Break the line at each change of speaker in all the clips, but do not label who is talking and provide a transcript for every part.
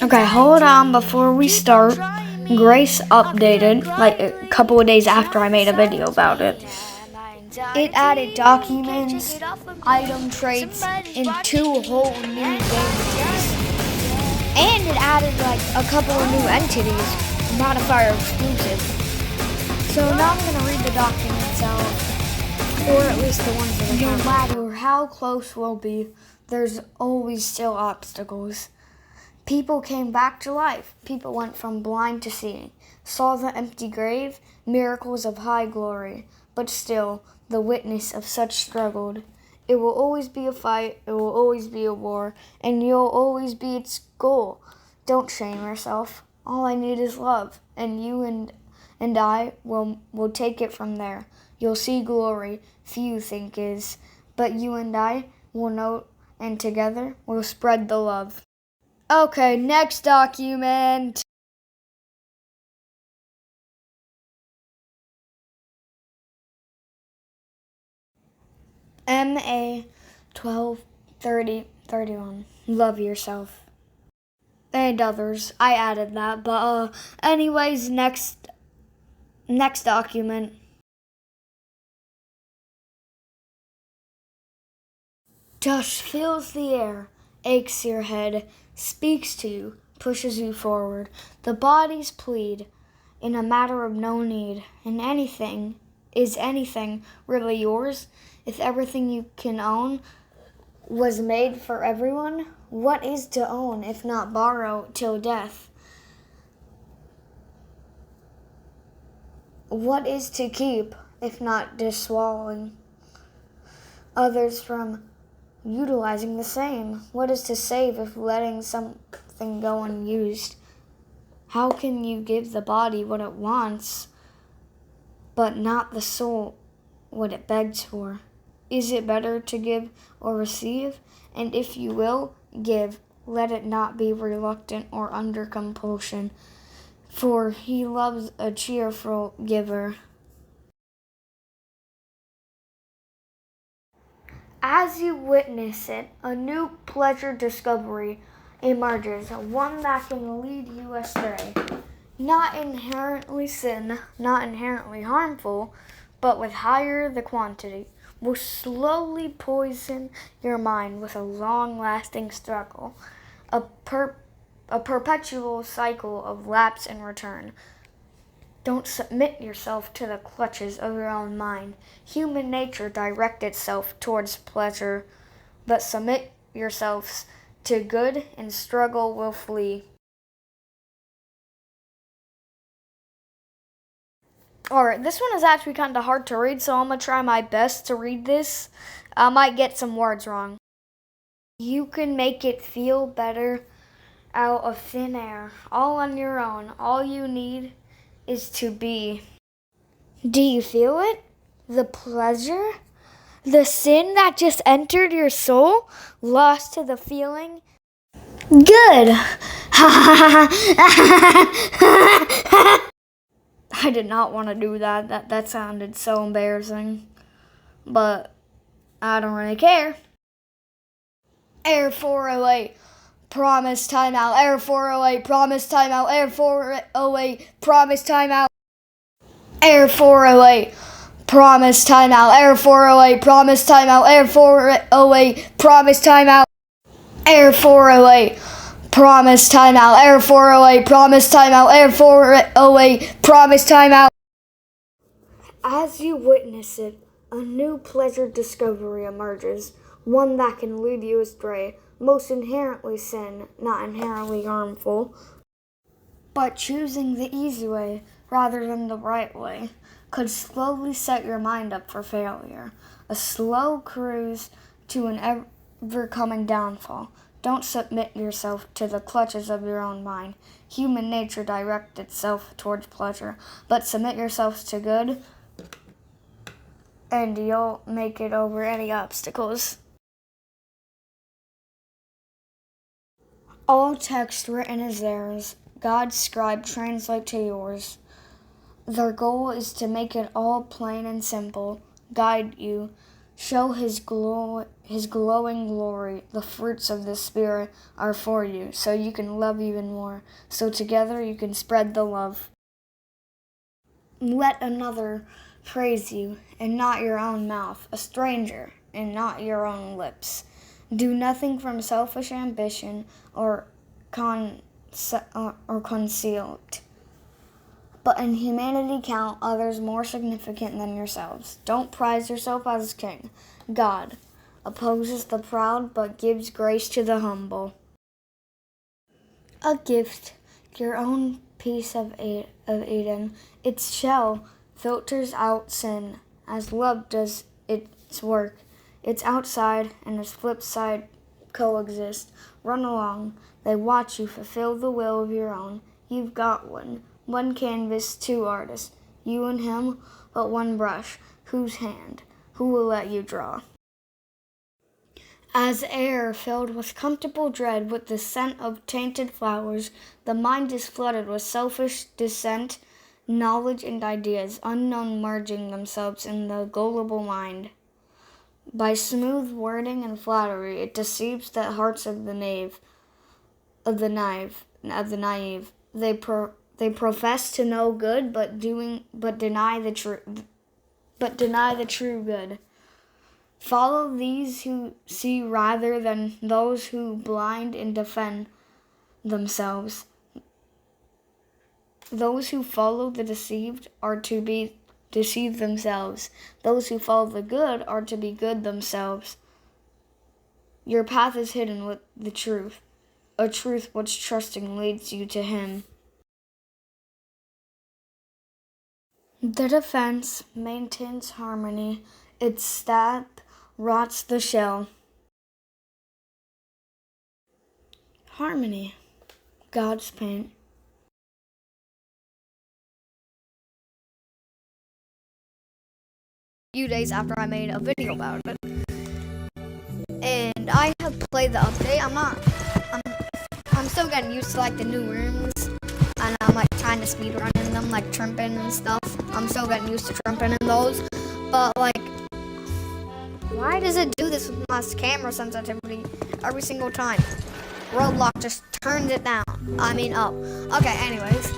Okay, hold on before we start. Grace updated like a couple of days after I made a video about it. It added documents, item traits, and 2 whole new game modes. And it added like a couple of new entities, modifier exclusive. So now I'm going to read the documents out, or at least the ones that are no matter how close we'll be, there's always still obstacles. People came back to life. People went from blind to seeing, saw the empty grave, miracles of high glory. But still, the witness of such struggled. It will always be a fight, it will always be a war, and you'll always be its goal. Don't shame yourself. All I need is love, and you and I will take it from there. You'll see glory few think is, but you and I will know, and together we'll spread the love. Okay, next document. MA 123031. Love yourself. And others. I added that, but anyways, next document. Dust fills the air, aches your head, speaks to you, pushes you forward. The bodies plead in a matter of no need, and is anything really yours? If everything you can own was made for everyone, what is to own if not borrow till death? What is to keep if not diswallowing others from utilizing the same? What is to save if letting something go unused? How can you give the body what it wants, but not the soul what it begs for? Is it better to give or receive? And if you will give, let it not be reluctant or under compulsion, for he loves a cheerful giver. As you witness it, a new pleasure discovery emerges, one that can lead you astray. Not inherently sin, not inherently harmful, but with higher the quantity, will slowly poison your mind with a long-lasting struggle, a perpetual cycle of lapse and return. Don't submit yourself to the clutches of your own mind. Human nature directs itself towards pleasure, but submit yourselves to good and struggle will flee. Alright, this one is actually kind of hard to read, so I'm going to try my best to read this. I might get some words wrong. You can make it feel better out of thin air, all on your own. All you need is to be. Do you feel it? The pleasure? The sin that just entered your soul? Lost to the feeling? Good! I did not want to do that. That sounded so embarrassing. But I don't really care. Air 408, promise timeout. Air 408, promise timeout. Air 408, promise timeout. Air 408, promise timeout. Air 408, promise timeout. Air 408, promise timeout. Air 408, promise timeout. Air 408, promise timeout. Air 408, promise timeout. As you witness it, a new pleasure discovery emerges, one that can lead you astray, most inherently sin, not inherently harmful, but choosing the easy way rather than the right way could slowly set your mind up for failure, a slow cruise to an ever-coming downfall. Don't submit yourself to the clutches of your own mind. Human nature directs itself towards pleasure, but submit yourselves to good, and you'll make it over any obstacles. All text written is theirs. God's scribe translate to yours. Their goal is to make it all plain and simple, guide you show his glowing glory. The fruits of the Spirit are for you, so you can love even more. So together you can spread the love. Let another praise you, and not your own mouth, a stranger, and not your own lips. Do nothing from selfish ambition or concealed, but in humanity count others more significant than yourselves. Don't prize yourself as king. God opposes the proud, but gives grace to the humble. A gift, your own piece of Eden. Its shell filters out sin, as love does its work. Its outside and its flip side coexist. Run along. They watch you fulfill the will of your own. You've got one canvas, two artists, you and him, but one brush. Whose hand? Who will let you draw? As air filled with comfortable dread, with the scent of tainted flowers, the mind is flooded with selfish dissent, knowledge and ideas, unknown merging themselves in the gullible mind. By smooth wording and flattery, it deceives the hearts of the naive. They profess to know good, but deny the true good. Follow these who see rather than those who blind and defend themselves. Those who follow the deceived are to be deceived themselves. Those who follow the good are to be good themselves. Your path is hidden with the truth, a truth which trusting leads you to him. The defense maintains harmony. Its stab rots the shell. Harmony, God's paint.
Few days after I made a video about it, and I have played the update. I'm still getting used to like the new rooms, and I'm like trying to speedrun in them, like trimping and stuff. I'm still getting used to trimping in those, but like, why does it do this with my camera sensitivity every single time? Roblox just turned it down. I mean up. Okay, anyways.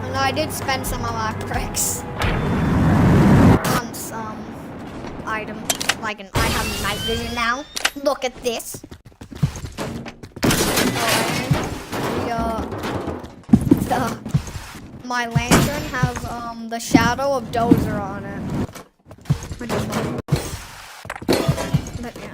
And I did spend some of my bricks on some item. Like I have night vision now. Look at this. My lantern has the shadow of Dozer on it, which is fun. But yeah.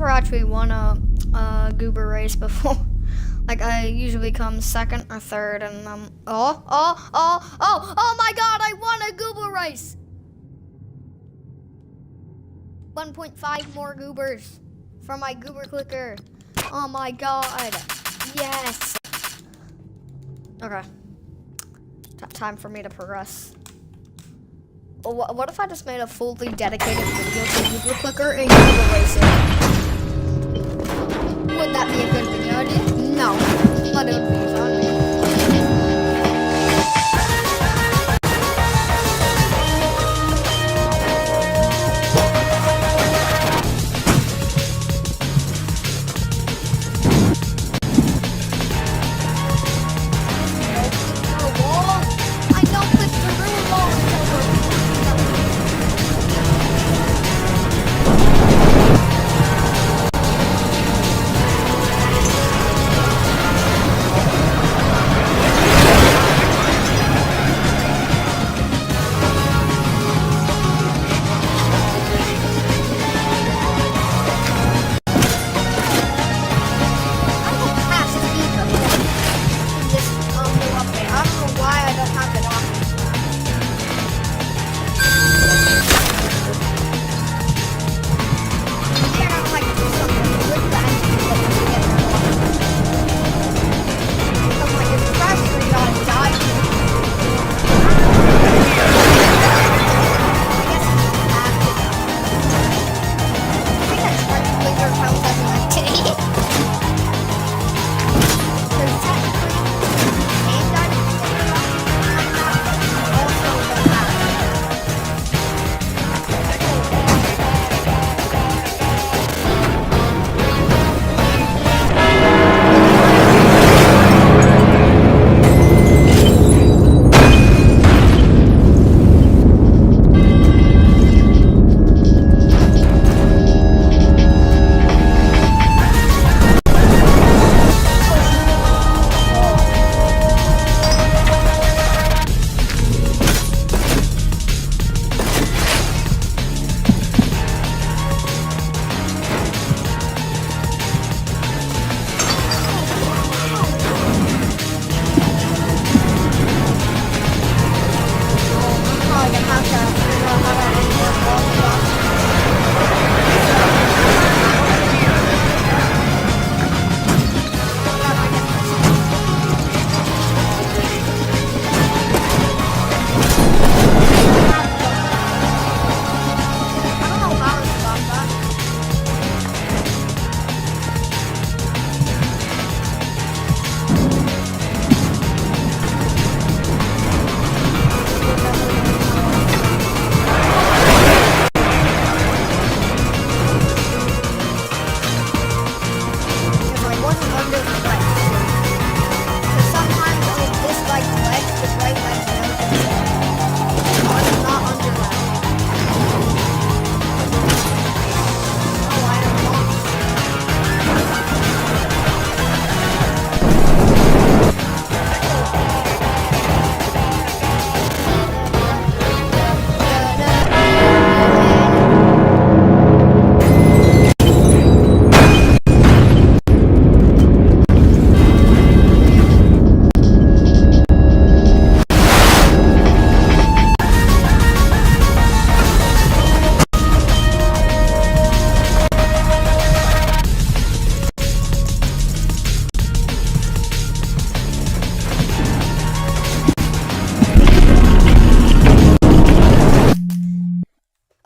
never actually won a goober race before. Like, I usually come second or third, and oh my god, I won a goober race! 1.5 more goobers from my goober clicker. Oh my god, yes! Okay, time for me to progress. What if I just made a fully dedicated video to goober clicker and goober racing? Would that be a good video idea? No, but it would be fun. I don't click through the wall.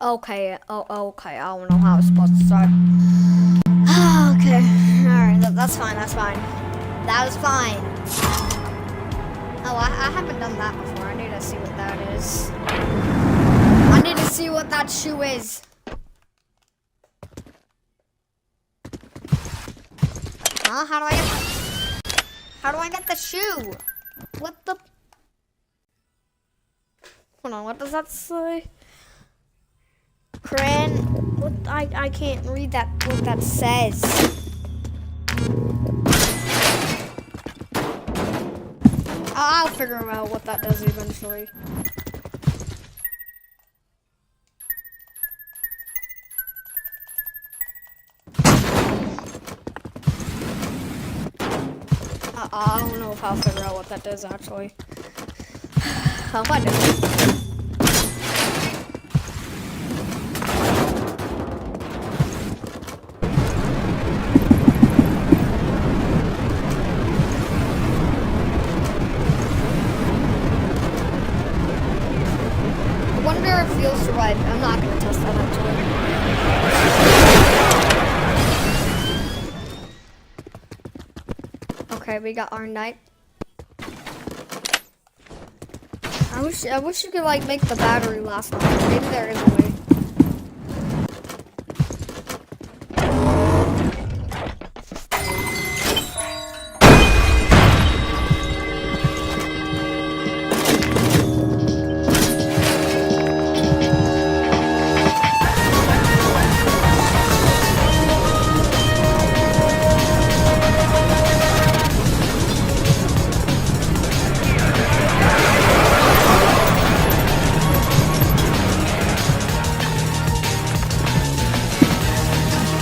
Okay, okay, I don't know how it's supposed to start. Okay, alright, that's fine, That was fine. Oh, I haven't done that before. I need to see what that is. I need to see what that shoe is. Huh? How do I get the shoe? What the? Hold on, what does that say? Cran, what? I can't read that. What that says. I'll figure out what that does eventually. I don't know if I'll figure out what that does actually. I'll find it. I wonder if it feels to ride. I'm not gonna test that actually. Okay, we got our knight. I wish you could like make the battery last longer. Maybe there is a way.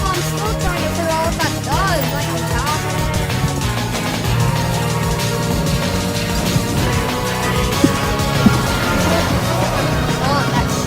I'm still trying to figure out what that does. Like the top. Oh, that's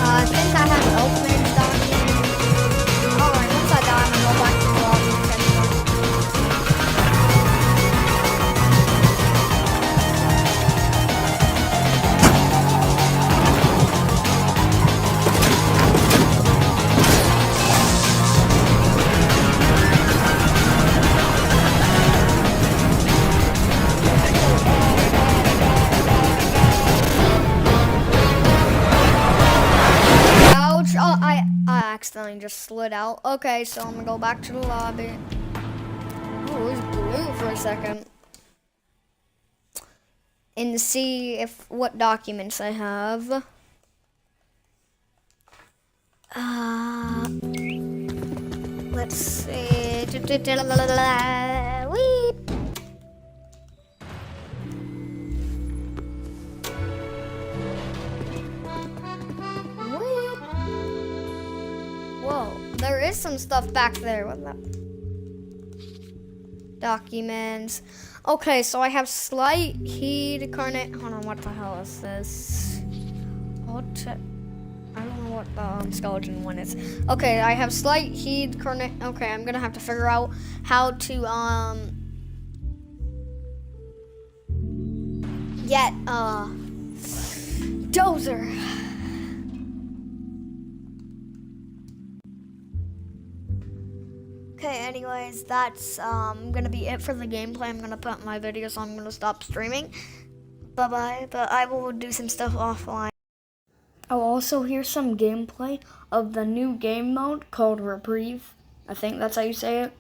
I think I have openings down here. Alright, once I die, I'm gonna go back to the lobby. Ouch! Oh, I accidentally just slid out. Okay, so I'm gonna go back to the lobby. Oh, it was blue for a second. And to see if what documents I have. Let's see. Weep. Whoa, there is some stuff back there. What that? Documents. Okay, so I have slight heat carnate. Hold on, what the hell is this? I don't know what the skeleton one is. Okay, I have slight heat carnate. Okay, I'm gonna have to figure out how to get dozer. Okay, anyways, that's gonna be it for the gameplay. I'm gonna put my video, so I'm gonna stop streaming. Bye-bye, but I will do some stuff offline.
I'll also hear some gameplay of the new game mode called Reprieve. I think that's how you say it.